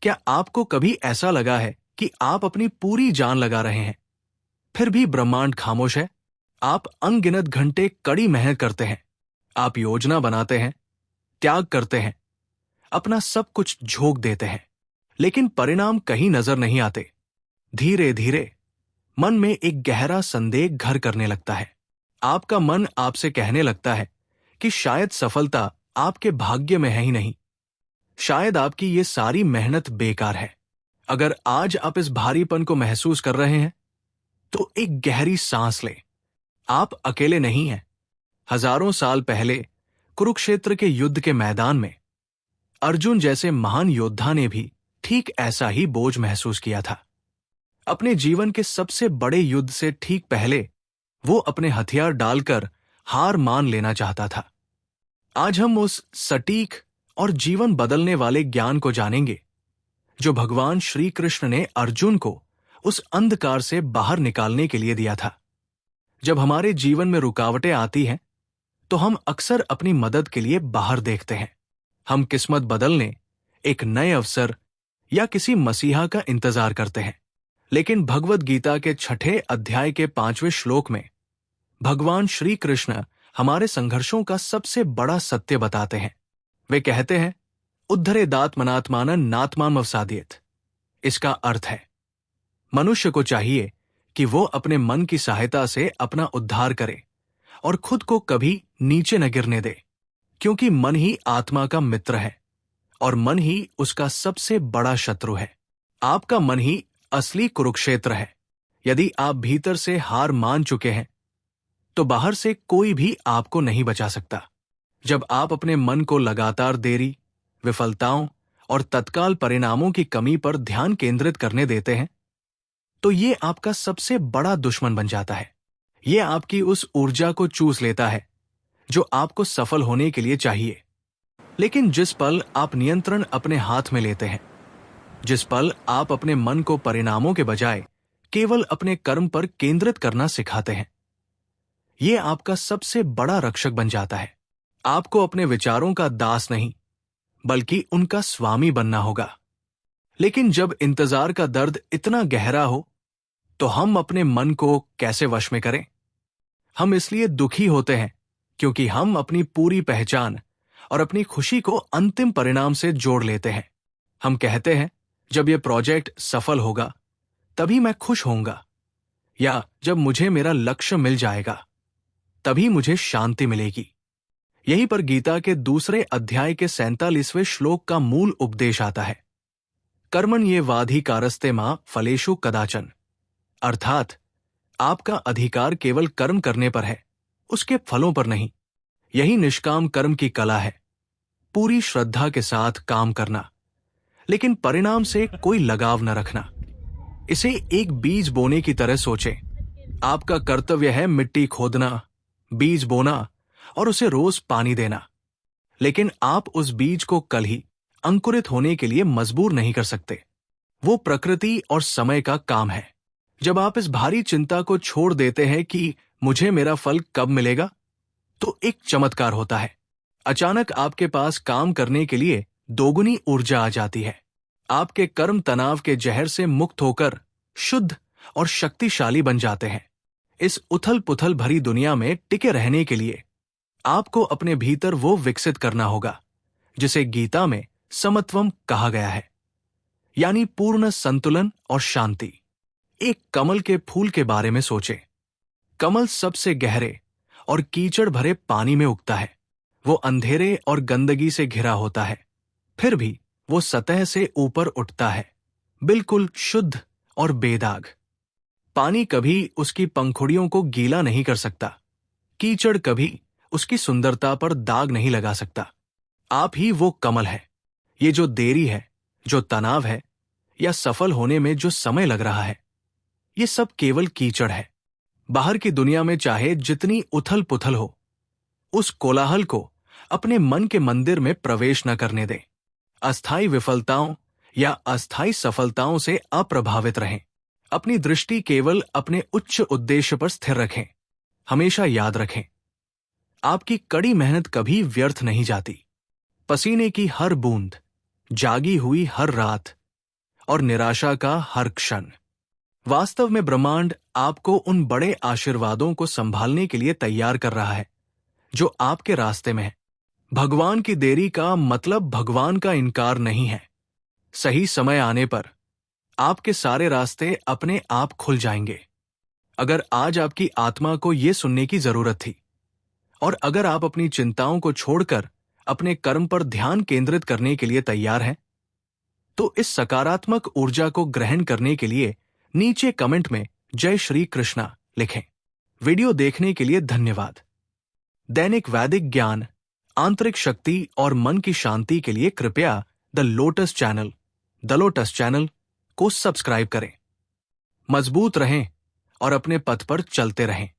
क्या आपको कभी ऐसा लगा है कि आप अपनी पूरी जान लगा रहे हैं, फिर भी ब्रह्मांड खामोश है? आप अनगिनत घंटे कड़ी मेहनत करते हैं, आप योजना बनाते हैं, त्याग करते हैं, अपना सब कुछ झोंक देते हैं, लेकिन परिणाम कहीं नजर नहीं आते। धीरे धीरे मन में एक गहरा संदेह घर करने लगता है। आपका मन आपसे कहने लगता है कि शायद सफलता आपके भाग्य में है ही नहीं, शायद आपकी ये सारी मेहनत बेकार है। अगर आज आप इस भारीपन को महसूस कर रहे हैं, तो एक गहरी सांस लें। आप अकेले नहीं हैं। हजारों साल पहले कुरुक्षेत्र के युद्ध के मैदान में अर्जुन जैसे महान योद्धा ने भी ठीक ऐसा ही बोझ महसूस किया था। अपने जीवन के सबसे बड़े युद्ध से ठीक पहले वो अपने हथियार डालकर हार मान लेना चाहता था। आज हम उस सटीक और जीवन बदलने वाले ज्ञान को जानेंगे जो भगवान श्री कृष्ण ने अर्जुन को उस अंधकार से बाहर निकालने के लिए दिया था। जब हमारे जीवन में रुकावटें आती हैं, तो हम अक्सर अपनी मदद के लिए बाहर देखते हैं। हम किस्मत बदलने, एक नए अवसर या किसी मसीहा का इंतजार करते हैं। लेकिन भगवद गीता के 6 अध्याय के 5वें श्लोक में भगवान श्री कृष्ण हमारे संघर्षों का सबसे बड़ा सत्य बताते हैं। वे कहते हैं, उद्धरेदात्मनात्मानं नात्मामवसादयेत्। इसका अर्थ है, मनुष्य को चाहिए कि वो अपने मन की सहायता से अपना उद्धार करे और खुद को कभी नीचे न गिरने दे, क्योंकि मन ही आत्मा का मित्र है और मन ही उसका सबसे बड़ा शत्रु है। आपका मन ही असली कुरुक्षेत्र है। यदि आप भीतर से हार मान चुके हैं, तो बाहर से कोई भी आपको नहीं बचा सकता। जब आप अपने मन को लगातार देरी, विफलताओं और तत्काल परिणामों की कमी पर ध्यान केंद्रित करने देते हैं, तो ये आपका सबसे बड़ा दुश्मन बन जाता है। ये आपकी उस ऊर्जा को चूस लेता है जो आपको सफल होने के लिए चाहिए। लेकिन जिस पल आप नियंत्रण अपने हाथ में लेते हैं, जिस पल आप अपने मन को परिणामों के बजाय केवल अपने कर्म पर केंद्रित करना सिखाते हैं, ये आपका सबसे बड़ा रक्षक बन जाता है। आपको अपने विचारों का दास नहीं, बल्कि उनका स्वामी बनना होगा। लेकिन जब इंतजार का दर्द इतना गहरा हो, तो हम अपने मन को कैसे वश में करें? हम इसलिए दुखी होते हैं क्योंकि हम अपनी पूरी पहचान और अपनी खुशी को अंतिम परिणाम से जोड़ लेते हैं। हम कहते हैं, जब यह प्रोजेक्ट सफल होगा तभी मैं खुश होऊंगा, या जब मुझे मेरा लक्ष्य मिल जाएगा तभी मुझे शांति मिलेगी। यहीं पर गीता के 2 अध्याय के 47वें श्लोक का मूल उपदेश आता है। कर्मण्येवाधिकारस्ते मा फलेषु कदाचन। अर्थात आपका अधिकार केवल कर्म करने पर है, उसके फलों पर नहीं। यही निष्काम कर्म की कला है, पूरी श्रद्धा के साथ काम करना, लेकिन परिणाम से कोई लगाव न रखना। इसे एक बीज बोने की तरह सोचें। आपका कर्तव्य है मिट्टी खोदना, बीज बोना और उसे रोज पानी देना। लेकिन आप उस बीज को कल ही अंकुरित होने के लिए मजबूर नहीं कर सकते। वो प्रकृति और समय का काम है। जब आप इस भारी चिंता को छोड़ देते हैं कि मुझे मेरा फल कब मिलेगा, तो एक चमत्कार होता है। अचानक आपके पास काम करने के लिए दोगुनी ऊर्जा आ जाती है। आपके कर्म तनाव के जहर से मुक्त होकर शुद्ध और शक्तिशाली बन जाते हैं। इस उथल पुथल भरी दुनिया में टिके रहने के लिए आपको अपने भीतर वो विकसित करना होगा जिसे गीता में समत्वम कहा गया है, यानी पूर्ण संतुलन और शांति। एक कमल के फूल के बारे में सोचें। कमल सबसे गहरे और कीचड़ भरे पानी में उगता है। वो अंधेरे और गंदगी से घिरा होता है, फिर भी वो सतह से ऊपर उठता है, बिल्कुल शुद्ध और बेदाग। पानी कभी उसकी पंखुड़ियों को गीला नहीं कर सकता, कीचड़ कभी उसकी सुंदरता पर दाग नहीं लगा सकता। आप ही वो कमल है। ये जो देरी है, जो तनाव है, या सफल होने में जो समय लग रहा है, ये सब केवल कीचड़ है। बाहर की दुनिया में चाहे जितनी उथल पुथल हो, उस कोलाहल को अपने मन के मंदिर में प्रवेश न करने दें। अस्थायी विफलताओं या अस्थायी सफलताओं से अप्रभावित रहें। अपनी दृष्टि केवल अपने उच्च उद्देश्य पर स्थिर रखें। हमेशा याद रखें, आपकी कड़ी मेहनत कभी व्यर्थ नहीं जाती। पसीने की हर बूंद, जागी हुई हर रात और निराशा का हर क्षण। वास्तव में ब्रह्मांड आपको उन बड़े आशीर्वादों को संभालने के लिए तैयार कर रहा है जो आपके रास्ते में है। भगवान की देरी का मतलब भगवान का इनकार नहीं है। सही समय आने पर आपके सारे रास्ते अपने आप खुल जाएंगे। अगर आज आपकी आत्मा को यह सुनने की जरूरत थी, और अगर आप अपनी चिंताओं को छोड़कर अपने कर्म पर ध्यान केंद्रित करने के लिए तैयार हैं, तो इस सकारात्मक ऊर्जा को ग्रहण करने के लिए नीचे कमेंट में जय श्री कृष्णा लिखें। वीडियो देखने के लिए धन्यवाद। दैनिक वैदिक ज्ञान, आंतरिक शक्ति और मन की शांति के लिए कृपया द लोटस चैनल को सब्सक्राइब करें। मजबूत रहें और अपने पथ पर चलते रहें।